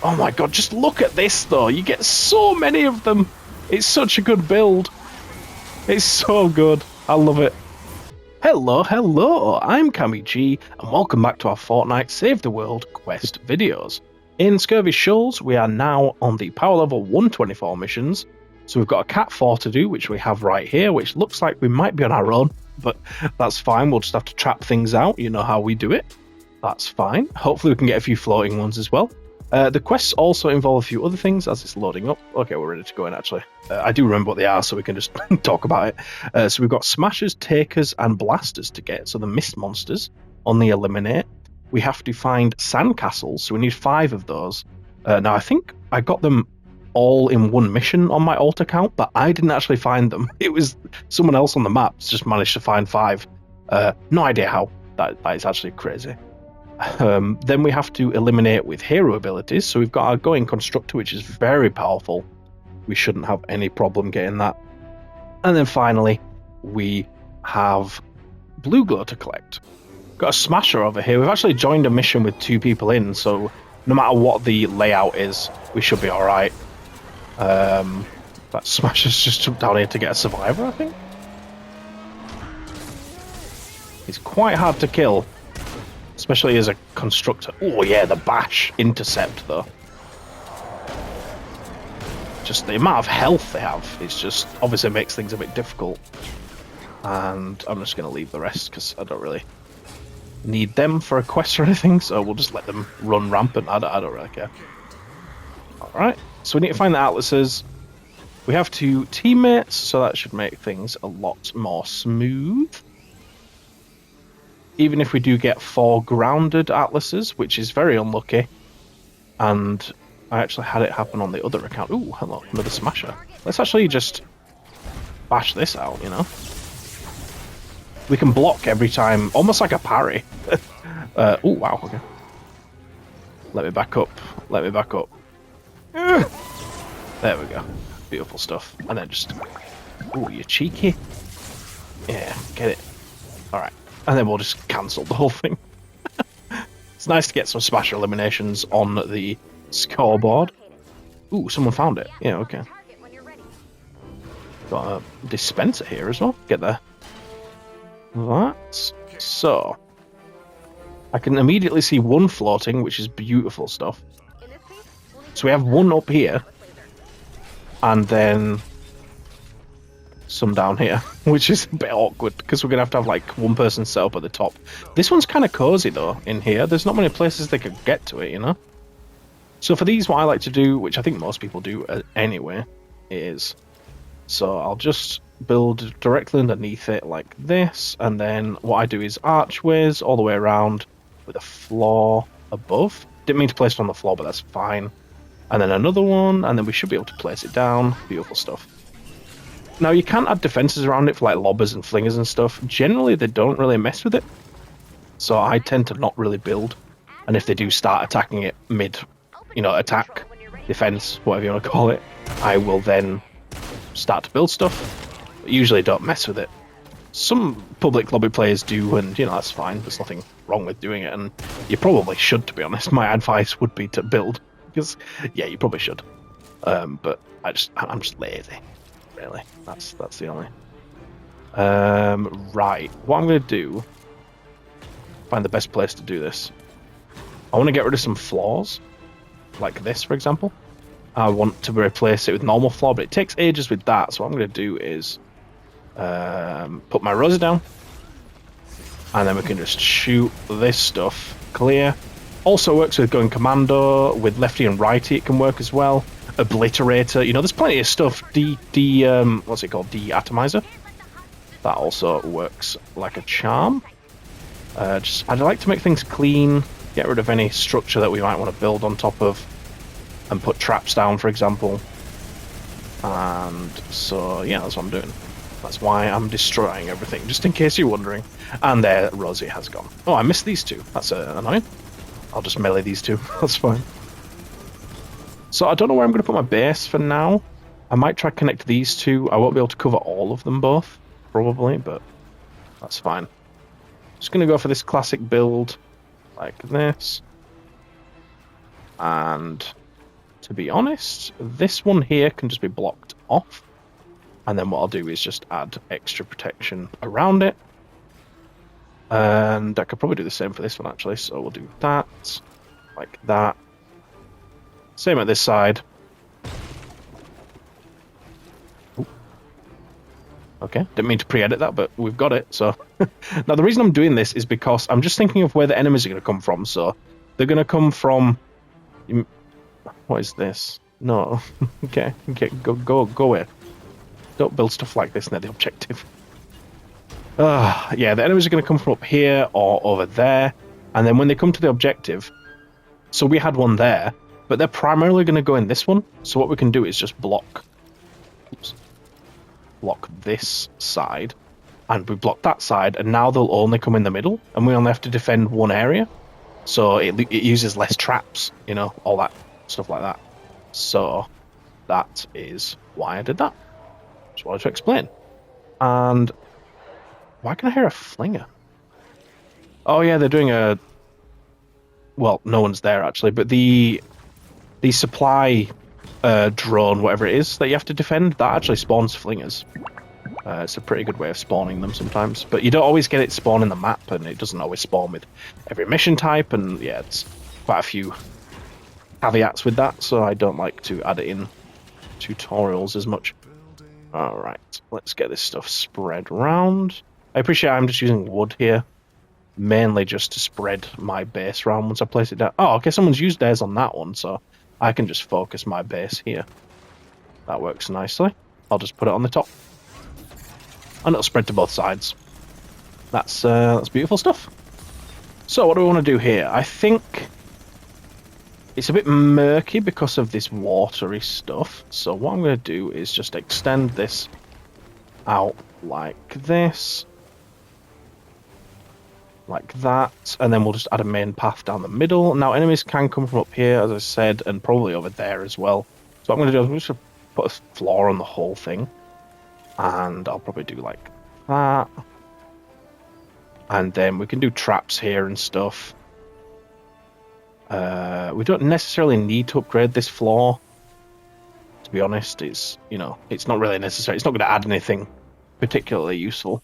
Oh my god, just look at this though. You get so many of them. It's such a good build. It's so good. I love it. Hello, hello. I'm CammyG and welcome back to our Fortnite Save the World quest videos. In Scurvy Shoals, we are now on the power level 124 missions. So we've got a Cat 4 to do, which we have right here, which looks like we might be on our own, but that's fine. We'll just have to trap things out. You know how we do it. That's fine. Hopefully we can get a few floating ones as well. The quests also involve a few other things as it's loading up. Okay, we're ready to go in actually. I do remember what they are, so we can just talk about it. So we've got Smashers, Takers, and Blasters to get. So the Mist Monsters on the Eliminate. We have to find Sandcastles, so we need 5 of those. Now I think I got them all in one mission on my alt account, but I didn't actually find them. It was someone else on the maps just managed to find 5. No idea how. That is actually crazy. Then we have to eliminate with hero abilities. So we've got our Going Constructor, which is very powerful. We shouldn't have any problem getting that. And then finally, we have BluGlo to collect. Got a Smasher over here. We've actually joined a mission with 2 people in, so no matter what the layout is, we should be alright. That Smasher's just jumped down here to get a survivor, I think. He's quite hard to kill. Especially as a constructor. Oh yeah, the bash intercept though. Just the amount of health they have, it's just obviously makes things a bit difficult. And I'm just going to leave the rest because I don't really need them for a quest or anything, so we'll just let them run rampant. I don't really care. Alright, so we need to find the atlases. We have 2 teammates, so that should make things a lot more smooth. Even if we do get 4 grounded atlases, which is very unlucky. And I actually had it happen on the other account. Ooh, hello, another Smasher. Let's actually just bash this out, you know? We can block every time, almost like a parry. Oh, wow, okay. Let me back up. Let me back up. There we go. Beautiful stuff. And then just... Ooh, you're cheeky. Yeah, get it. Alright. And then we'll just cancel the whole thing. It's nice to get some Smasher eliminations on the scoreboard. Ooh, someone found it. Yeah, okay. Got a dispenser here as well. Get there. That. So. I can immediately see 1 floating, which is beautiful stuff. So we have 1 up here. And then... some down here, which is a bit awkward because we're gonna have like 1 person set up at the top. This one's kind of cozy though in here. There's not many places they could get to it, you know. So for these, what I like to do, which I think most people do anyway, is so I'll just build directly underneath it like this, and then what I do is archways all the way around with a floor above. Didn't mean to place it on the floor, but that's fine. And then another one, and then we should be able to place it down. Beautiful stuff. Now, you can add defenses around it for like lobbers and flingers and stuff. Generally, they don't really mess with it. So I tend to not really build. And if they do start attacking it mid, you know, attack, defense, whatever you want to call it, I will then start to build stuff. But usually don't mess with it. Some public lobby players do, and, you know, that's fine. There's nothing wrong with doing it. And you probably should, to be honest. My advice would be to build. Because, yeah, you probably should. But I'm just lazy. Really, that's the only. Right, what I'm going to do, find the best place to do this. I want to get rid of some floors, like this, for example. I want to replace it with normal floor, but it takes ages with that. So what I'm going to do is put my Rosa down, and then we can just shoot this stuff clear. Also works with going commando, with lefty and righty. It can work as well. Obliterator, you know, there's plenty of stuff. What's it called? Deatomizer. That also works like a charm. I'd like to make things clean, get rid of any structure that we might want to build on top of, and put traps down, for example. And so, yeah, that's what I'm doing. That's why I'm destroying everything, just in case you're wondering. And there, Rosie has gone. Oh, I missed these 2. That's annoying. I'll just melee these 2. That's fine. So I don't know where I'm going to put my base for now. I might try to connect these 2. I won't be able to cover all of them both, probably, but that's fine. Just going to go for this classic build, like this. And to be honest, this one here can just be blocked off. And then what I'll do is just add extra protection around it. And I could probably do the same for this one, actually. So we'll do that, like that. Same at this side. Ooh. Okay, didn't mean to pre-edit that, but we've got it. So now the reason I'm doing this is because I'm just thinking of where the enemies are going to come from. So they're going to come from... What is this? No. Okay, go away. Don't build stuff like this near the objective. Yeah, the enemies are going to come from up here or over there. And then when they come to the objective... So we had one there, but they're primarily going to go in this one. So what we can do is just block... Oops. Block this side. And we block that side, and now they'll only come in the middle. And we only have to defend one area. So it uses less traps, you know, all that stuff like that. So that is why I did that. Just wanted to explain. And why can I hear a flinger? Oh yeah, they're doing a... Well, no one's there actually, but the supply drone, whatever it is, that you have to defend, that actually spawns flingers. It's a pretty good way of spawning them sometimes. But you don't always get it spawn in the map, and it doesn't always spawn with every mission type, and yeah, it's quite a few caveats with that, so I don't like to add it in tutorials as much. Alright, let's get this stuff spread around. I appreciate I'm just using wood here, mainly just to spread my base around once I place it down. Oh, okay, someone's used theirs on that one, so I can just focus my base here. That works nicely. I'll just put it on the top. And it'll spread to both sides. That's beautiful stuff. So what do we want to do here? I think it's a bit murky because of this watery stuff. So what I'm going to do is just extend this out like this. Like that. And then we'll just add a main path down the middle. Now enemies can come from up here, as I said, and probably over there as well. So what I'm going to do is I'm just going to put a floor on the whole thing. And I'll probably do like that. And then we can do traps here and stuff. We don't necessarily need to upgrade this floor. To be honest, it's, you know, it's not really necessary. It's not going to add anything particularly useful.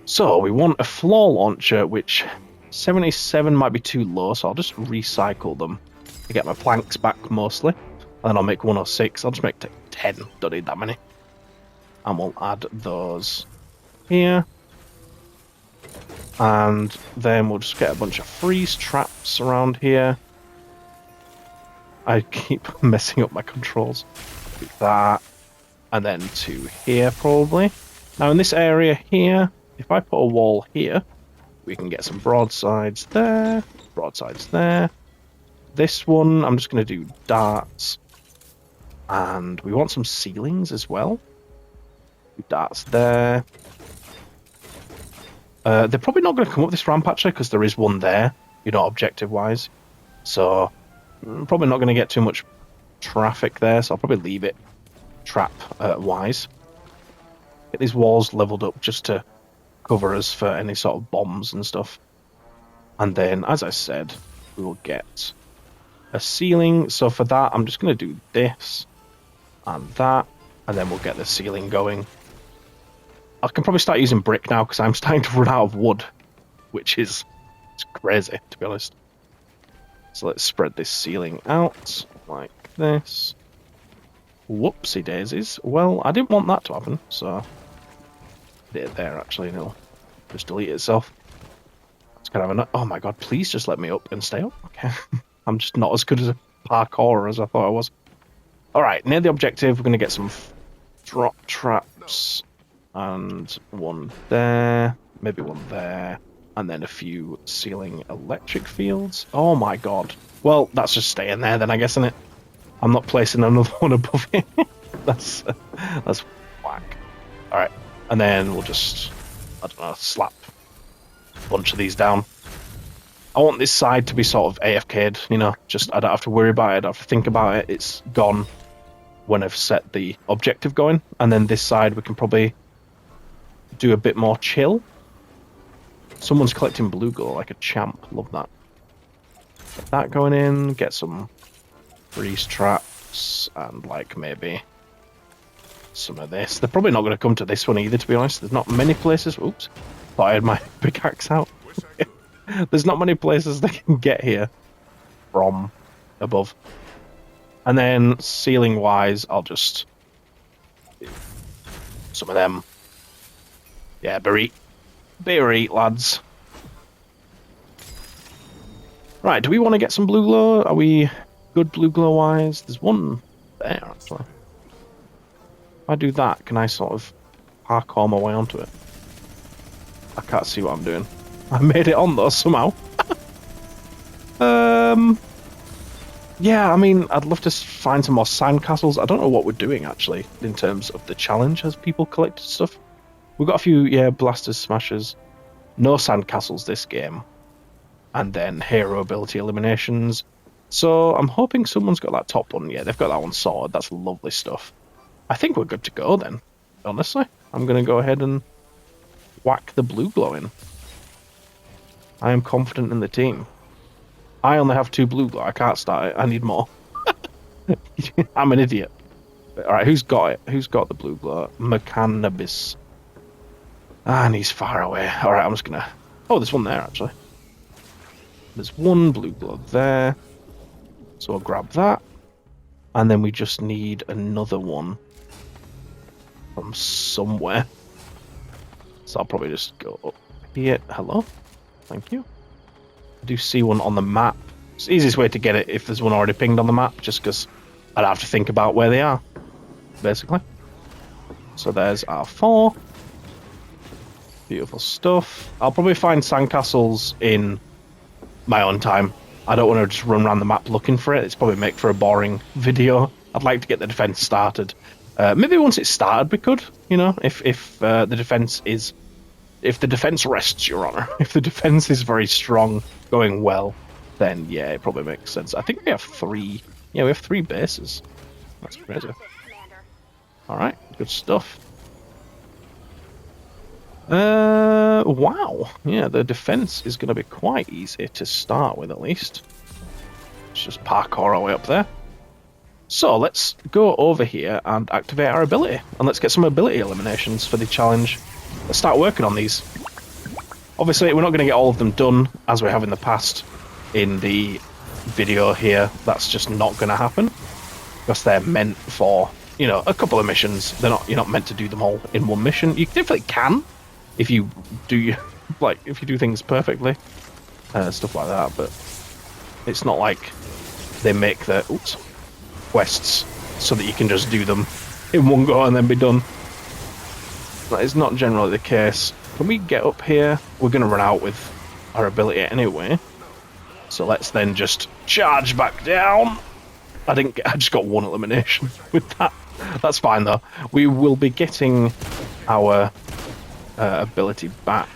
So we want a floor launcher, which 77 might be too low, so I'll just recycle them to get my planks back mostly. And then I'll make 106. I'll just make 10. Don't need that many. And we'll add those here. And then we'll just get a bunch of freeze traps around here. I keep messing up my controls. Do that. And then 2 here, probably. Now, in this area here, if I put a wall here, we can get some broadsides there. Broadsides there. This one, I'm just going to do darts. And we want some ceilings as well. Darts there. They're probably not going to come up this ramp actually, because there is one there, you know, objective wise. So I'm probably not going to get too much traffic there, so I'll probably leave it trap wise. Get these walls leveled up just to cover us for any sort of bombs and stuff. And then, as I said, we will get a ceiling. So for that, I'm just going to do this and that, and then we'll get the ceiling going. I can probably start using brick now because I'm starting to run out of wood, which is it's crazy, to be honest. So let's spread this ceiling out like this. Whoopsie daisies. Well, I didn't want that to happen, so I did it there actually, and it'll just delete itself. It's kind of a... Oh my god, please just let me up and stay up. Okay. I'm just not as good as a parkourer as I thought I was. Alright, near the objective, we're going to get some drop traps. And one there, maybe one there, and then a few ceiling electric fields. Oh my god. Well, that's just staying there then, I guess, isn't it? I'm not placing another one above it. that's whack. Alright, and then we'll just, I don't know, slap a bunch of these down. I want this side to be sort of AFK'd, you know, just I don't have to worry about it, I don't have to think about it, it's gone when I've set the objective going. And then this side we can probably do a bit more chill. Someone's collecting BluGlo like a champ. Love that. Get that going in. Get some freeze traps and like maybe some of this. They're probably not going to come to this one either, to be honest. There's not many places. Oops, thought I had my pickaxe out. There's not many places they can get here from above. And then ceiling wise, I'll just do some of them. Yeah, beer eat, lads. Right, do we want to get some BluGlo? Are we good BluGlo wise? There's one there, actually. If I do that, can I sort of parkour my way onto it? I can't see what I'm doing. I made it on though, somehow. Yeah, I mean, I'd love to find some more sandcastles. I don't know what we're doing, actually, in terms of the challenge as people collect stuff. We've got a few, yeah, blasters, smashers. No sandcastles this game. And then hero ability eliminations. So I'm hoping someone's got that top one. Yeah, they've got that one sorted. That's lovely stuff. I think we're good to go then, honestly. I'm going to go ahead and whack the BluGlo in. I am confident in the team. I only have 2 BluGlo. I can't start it. I need more. I'm an idiot. Alright, who's got it? Who's got the BluGlo? Mechanabis. And he's far away. Alright, I'm just going to... Oh, there's one there, actually. There's one BluGlo there. So I'll grab that. And then we just need another one from somewhere. So I'll probably just go up here. Hello? Thank you. I do see one on the map. It's the easiest way to get it if there's one already pinged on the map, just because I'd have to think about where they are, basically. So there's our 4. Beautiful stuff. I'll probably find sandcastles in my own time. I don't want to just run around the map looking for it. It's probably make for a boring video. I'd like to get the defense started. Maybe once it's started we could, you know, if the defense is... If the defense rests, Your Honor. If the defense is very strong, going well, then yeah, it probably makes sense. I think we have 3... Yeah, we have 3 bases. That's crazy. Alright, good stuff. Wow. Yeah, the defense is going to be quite easy to start with, at least. Let's just parkour our way up there. So, let's go over here and activate our ability. And let's get some ability eliminations for the challenge. Let's start working on these. Obviously, we're not going to get all of them done, as we have in the past in the video here. That's just not going to happen. Because they're meant for, you know, a couple of missions. You're not meant to do them all in one mission. You definitely can. If you do if you do things perfectly, stuff like that, but it's not like they make the quests so that you can just do them in one go and then be done. That is not generally the case. Can we get up here? We're going to run out with our ability anyway, so let's then just charge back down. I just got 1 elimination with that. That's fine though. We will be getting our ability back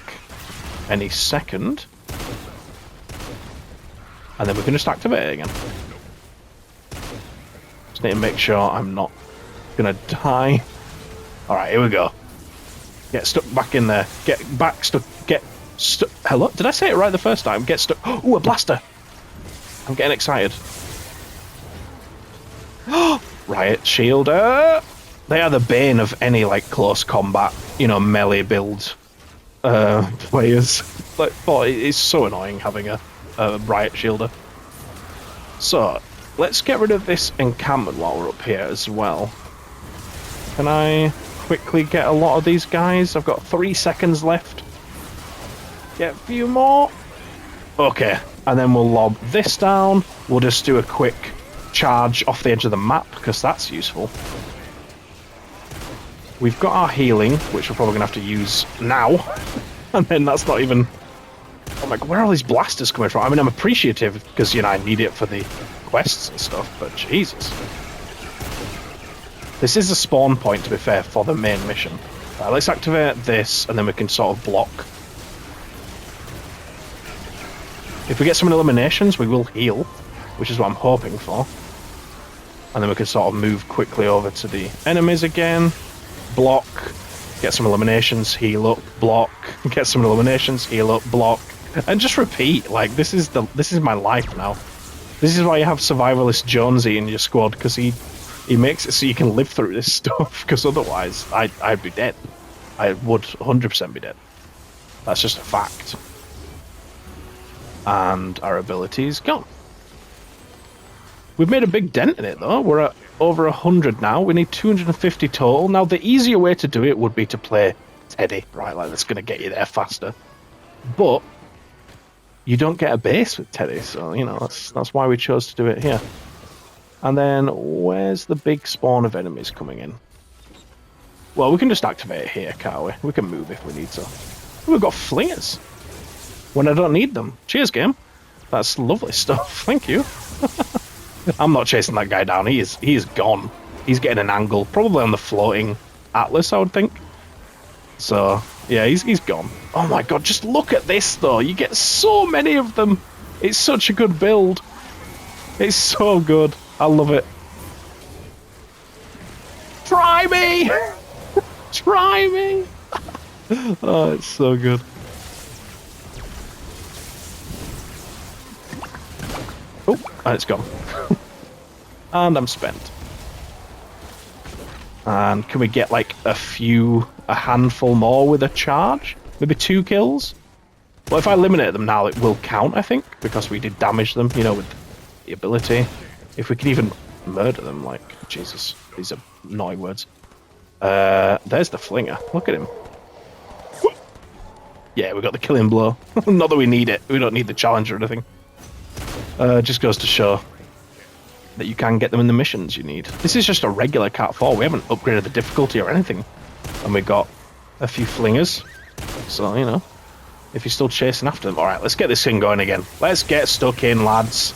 any second, and then we can just activate it again. Just need to make sure I'm not gonna die. Alright, here we go. Get stuck back in there. Get back stuck. Get stuck. Hello? Did I say it right the first time? Get stuck. Oh, a blaster! I'm getting excited. Riot Shielder! They are the bane of any, like, close combat, you know, melee build players. Like, oh, it's so annoying having a Riot Shielder. So, let's get rid of this encampment while we're up here as well. Can I quickly get a lot of these guys? I've got 3 seconds left. Get a few more. Okay, and then we'll lob this down. We'll just do a quick charge off the edge of the map, because that's useful. We've got our healing, which we're probably going to have to use now. And then that's not even... Oh my god, where are all these blasters coming from? I mean, I'm appreciative, because, you know, I need it for the quests and stuff, but Jesus. This is a spawn point, to be fair, for the main mission. Let's activate this, and then we can sort of block. If we get some eliminations, we will heal, which is what I'm hoping for. And then we can sort of move quickly over to the enemies again. Block, get some eliminations, heal up, block, get some eliminations, heal up, block, and just repeat. Like, this is my life now. This is why you have Survivalist Jonesy in your squad, because he makes it so you can live through this stuff, because otherwise I'd be dead. I would 100% be dead. That's just a fact. And our ability is gone. We've made a big dent in it, though. We're at over 100 now. We need 250 total. Now, the easier way to do it would be to play Teddy, right? Like, that's going to get you there faster. But you don't get a base with Teddy, so, you know, that's why we chose to do it here. And then, where's the big spawn of enemies coming in? Well, we can just activate it here, can't we? We can move if we need to. We've got flingers when I don't need them. Cheers, game. That's lovely stuff. Thank you. I'm not chasing that guy down. He is gone. He's getting an angle, probably on the floating Atlas, I would think. So, yeah, he's gone. Oh my god, just look at this, though. You get so many of them. It's such a good build. It's so good. I love it. Try me! Try me! Oh, it's so good. Oh, and it's gone. And I'm spent. And can we get like a handful more with a charge? Maybe 2 kills? Well, if I eliminate them now, it will count, I think, because we did damage them, you know, with the ability. If we could even murder them, like, Jesus, these are naughty words. There's the flinger. Look at him. Yeah, we got the killing blow. Not that we need it. We don't need the challenge or anything. Just goes to show that you can get them in the missions you need. This is just a regular Cat 4. We haven't upgraded the difficulty or anything. And we got a few flingers. So, you know, if you're still chasing after them. Alright, let's get this thing going again. Let's get stuck in, lads.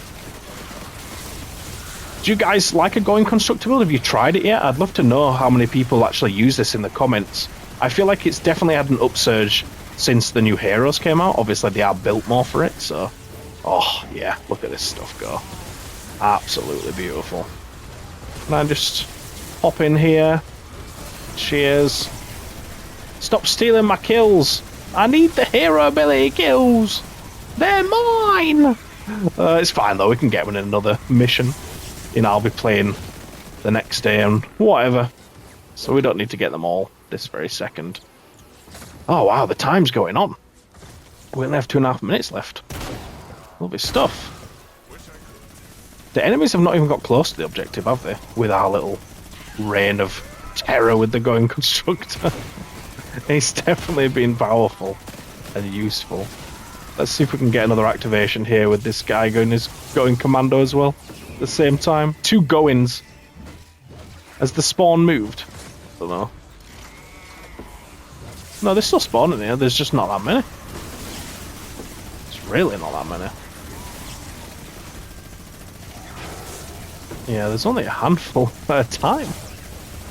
Do you guys like a going constructor build? Have you tried it yet? I'd love to know how many people actually use this in the comments. I feel like it's definitely had an upsurge since the new heroes came out. Obviously, they are built more for it, so... Oh, yeah, look at this stuff go. Absolutely beautiful. Can I just hop in here? Cheers. Stop stealing my kills. I need the hero ability kills. They're mine. It's fine, though. We can get them in another mission. You know, I'll be playing the next day and whatever. So we don't need to get them all this very second. Oh, wow, the time's going on. We only have 2.5 minutes left. Lovely stuff. The enemies have not even got close to the objective, have they? With our little reign of terror with the going constructor. It's definitely been powerful and useful. Let's see if we can get another activation here with this guy going commando as well. At the same time. 2 go-ins. Has the spawn moved? I don't know. No, they're still spawning here. There's just not that many. It's really not that many. Yeah, there's only a handful at a time.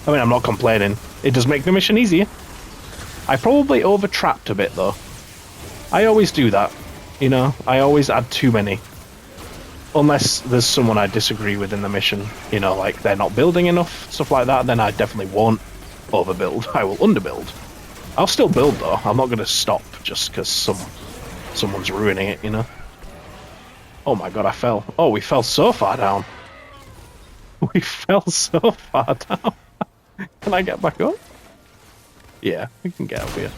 I mean, I'm not complaining. It does make the mission easier. I probably over-trapped a bit, though. I always do that. You know, I always add too many. Unless there's someone I disagree with in the mission. You know, like they're not building enough, stuff like that, then I definitely won't overbuild. I will underbuild. I'll still build, though. I'm not going to stop just because someone's ruining it, you know? Oh my god, I fell. Oh, we fell so far down. We fell so far down. Can I get back up? Yeah, we can get up here.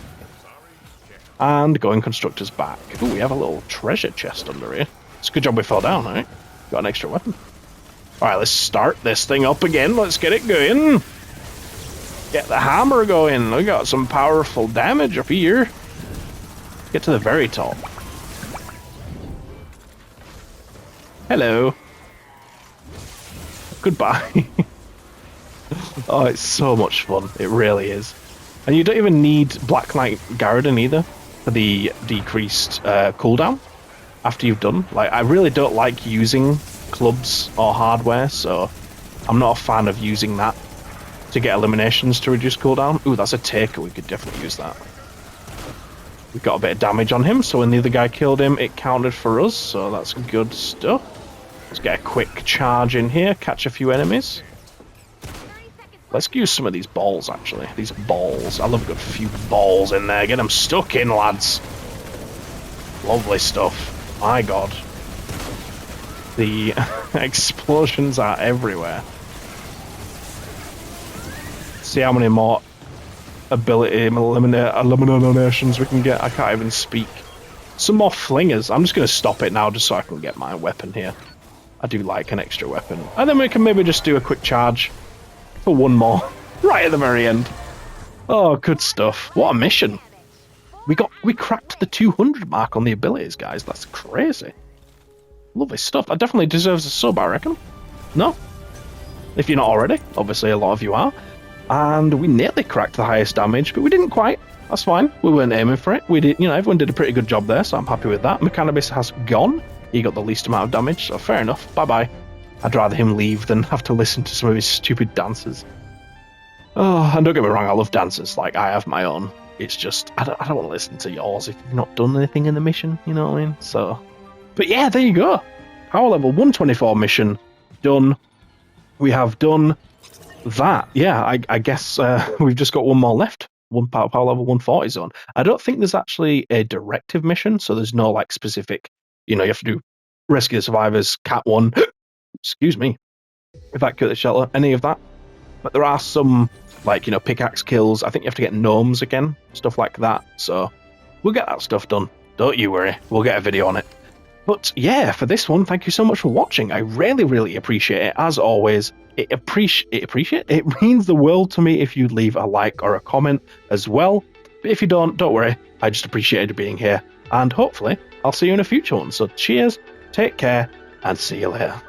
And going constructors back. Ooh, we have a little treasure chest under here. It's a good job we fell down, right? Got an extra weapon. Alright, let's start this thing up again. Let's get it going. Get the hammer going. We got some powerful damage up here. Get to the very top. Hello. Goodbye. Oh, it's so much fun. It really is. And you don't even need Black Knight Garden either for the decreased cooldown after you've done. Like, I really don't like using clubs or hardware, so I'm not a fan of using that to get eliminations to reduce cooldown. Ooh, that's a taker. We could definitely use that. We got a bit of damage on him, so when the other guy killed him, it counted for us, so that's good stuff. Let's get a quick charge in here, catch a few enemies. Let's use some of these balls, actually. These balls. I love a good few balls in there. Get them stuck in, lads. Lovely stuff. My god. The explosions are everywhere. See how many more ability eliminations we can get. I can't even speak. Some more flingers. I'm just going to stop it now just so I can get my weapon here. I do like an extra weapon. And then we can maybe just do a quick charge for one more. Right at the very end. Oh, good stuff. What a mission. We cracked the 200 mark on the abilities, guys. That's crazy. Lovely stuff. That definitely deserves a sub, I reckon. No? If you're not already. Obviously, a lot of you are. And we nearly cracked the highest damage, but we didn't quite. That's fine. We weren't aiming for it. We did, you know, everyone did a pretty good job there, so I'm happy with that. Mechanibus has gone. He got the least amount of damage, so fair enough. Bye-bye. I'd rather him leave than have to listen to some of his stupid dances. Oh, and don't get me wrong, I love dances. Like, I have my own. It's just, I don't want to listen to yours if you've not done anything in the mission, you know what I mean? So, but yeah, there you go. Power level 124 mission done. We have done that. Yeah, I guess we've just got one more left. One power level 140 zone. I don't think there's actually a directive mission, so there's no like specific, you know, you have to do rescue the survivors, cat 1, excuse me, evacuate the shelter, any of that. But there are some, like, you know, pickaxe kills. I think you have to get gnomes again, stuff like that. So we'll get that stuff done. Don't you worry. We'll get a video on it. But yeah, for this one, thank you so much for watching. I really, really appreciate it. As always, it means the world to me if you leave a like or a comment as well. But if you don't worry. I just appreciated being here. And hopefully, I'll see you in a future one. So cheers, take care, and see you later.